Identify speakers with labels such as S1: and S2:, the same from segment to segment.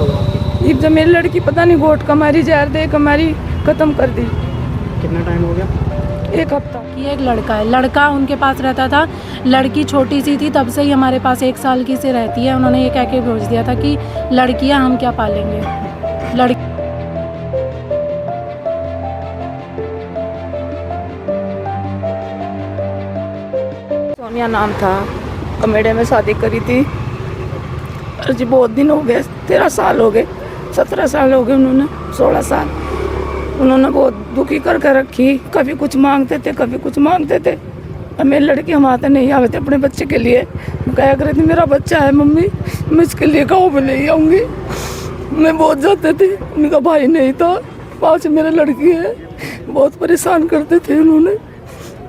S1: क्या हुआ आपकी?
S2: एक जब मेरी लड़की पता नहीं गोट कमारी जहर दे कमारी ख़त्म कर दी।
S1: कितना टाइम हो गया?
S2: एक हफ्ता।
S3: ये एक लड़का है, लड़का उनके पास रहता था, लड़की छोटी सी थी तब से ही हमारे पास 1 साल की से रहती है। उन्होंने ये कह के भेज दिया था कि लड़कियां हम क्या पालेंगे।
S2: सोनिया नाम था, कमेडे में शादी करी थी। जी बहुत दिन हो गए, 13 साल हो गए, 17 साल हो गए, उन्होंने 16 साल उन्होंने बहुत दुखी करके रखी। कभी कुछ मांगते थे, कभी कुछ मांगते थे। और मेरी लड़की हम आते नहीं आवे थे अपने बच्चे के लिए। मैं कहा कर थी मेरा बच्चा है मम्मी, मैं इसके लिए गाँव में नहीं आऊँगी। मैं बहुत जाते थे, उनका भाई नहीं था, पास मेरी लड़की है। बहुत परेशान करते थे उन्होंने।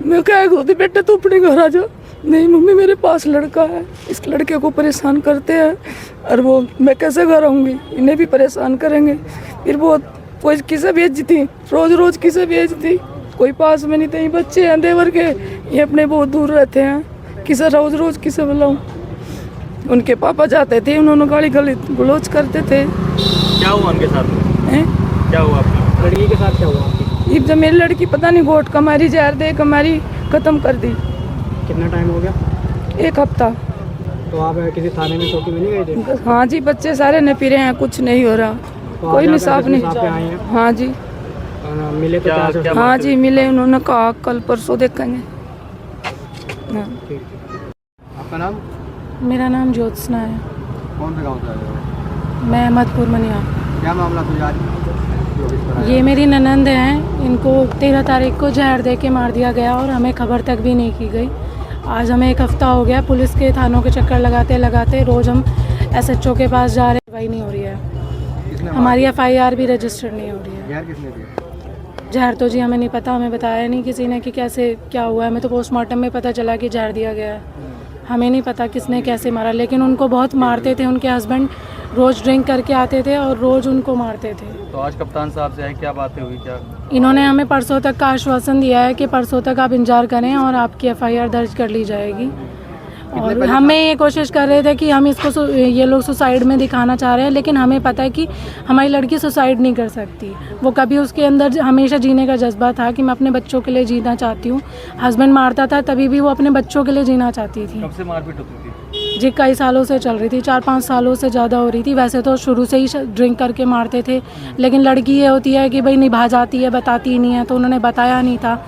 S2: मैं कहा करती बेटा तू अपने घर आ जा। नहीं मम्मी मेरे पास लड़का है, इस लड़के को परेशान करते हैं और वो मैं कैसे घर आऊँगी, इन्हें भी परेशान करेंगे। फिर बहुत कोई किसे भेजती, रोज रोज किसे भेजती, कोई पास में नहीं थे। बच्चे हैं देवर के, ये अपने बहुत दूर रहते हैं, किसे रोज रोज किसे बुलाऊं। उनके पापा जाते थे, उन्होंने गाली गलौज करते थे।
S4: क्या हुआ उनके साथ में? क्या हुआ आपकी
S1: लड़की के साथ क्या हुआ आपकी?
S2: जब मेरी लड़की पता नहीं गोट कमारी जहर दे कमारी ख़त्म कर दी।
S1: कितना टाइम हो गया?
S2: एक हफ्ता।
S1: तो आप किसी थाने में चौकी में नहीं गए थे?
S2: हाँ जी, बच्चे सारे न फिरे हैं, कुछ नहीं हो रहा,
S1: तो
S2: कोई निसाफ नहीं।
S1: आए हैं?
S2: हाँ जी,
S1: मिले तो क्या?
S2: हाँ जी मिले, उन्होंने कहा कल परसों देखेंगे। हाँ।
S1: आपका नाम?
S3: मेरा नाम ज्योत्सना है।
S1: कौन से गाँव से आए हो?
S3: मैं अहमदपुर मनिया।
S1: क्या मामला तुझे आज?
S3: ये मेरी ननंद हैं, इनको 13 तारीख को जहर दे के मार दिया गया और हमें खबर तक भी नहीं की गई। आज हमें 1 हफ्ता हो गया पुलिस के थानों के चक्कर लगाते लगाते। रोज़ हम SHO के पास जा रहे हैं, कार्रवाई नहीं हो रही है। हमारी FIR भी रजिस्टर नहीं हो रही है।
S1: जहर किसने दिया?
S3: जहर तो जी हमें नहीं पता, हमें बताया नहीं किसी ने कि कैसे क्या हुआ है। हमें तो पोस्टमार्टम में पता चला कि जहर दिया गया है, हमें नहीं पता किसने कैसे मारा। लेकिन उनको बहुत मारते थे, उनके हस्बैंड रोज़ ड्रिंक करके आते थे और रोज़ उनको मारते थे।
S4: तो आज कप्तान साहब से आए, क्या बातें हुई? क्या
S3: इन्होंने हमें परसों तक का आश्वासन दिया है कि परसों तक आप इंतजार करें और आपकी FIR दर्ज कर ली जाएगी। और हमें ये कोशिश कर रहे थे कि हम इसको ये लोग सुसाइड में दिखाना चाह रहे हैं, लेकिन हमें पता है कि हमारी लड़की सुसाइड नहीं कर सकती। वो कभी उसके अंदर हमेशा जीने का जज्बा था कि मैं अपने बच्चों के लिए जीना चाहती हूँ। हस्बैंड मारता था तभी भी वो अपने बच्चों के लिए जीना चाहती थी।
S4: कब से मारपीट होती थी?
S3: जी कई सालों से चल रही थी, 4-5 सालों से ज़्यादा हो रही थी। वैसे तो शुरू से ही ड्रिंक करके मारते थे, लेकिन लड़की ये होती है कि भाई निभा जाती है, बताती नहीं है, तो उन्होंने बताया नहीं था,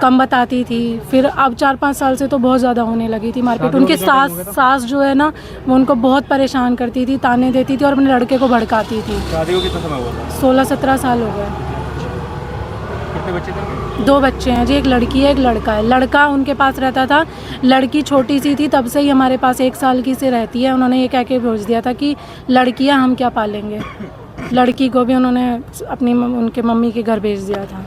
S3: कम बताती थी। फिर अब 4-5 साल से तो बहुत ज़्यादा होने लगी थी मारपीट। उनकी सास जो है ना, वो उनको बहुत परेशान करती थी, ताने देती थी और अपने लड़के को भड़काती थी।
S4: शादी को कितना समय हुआ था?
S3: 16-17 साल हो गए।
S4: कितने बच्चे थे?
S3: 2 बच्चे हैं जी, एक लड़की है, एक लड़का है। लड़का उनके पास रहता था, लड़की छोटी सी थी तब से ही हमारे पास 1 साल की से रहती है। उन्होंने ये कह के भेज दिया था कि लड़कियां हम क्या पालेंगे। लड़की को भी उन्होंने अपनी उनके मम्मी के घर भेज दिया था।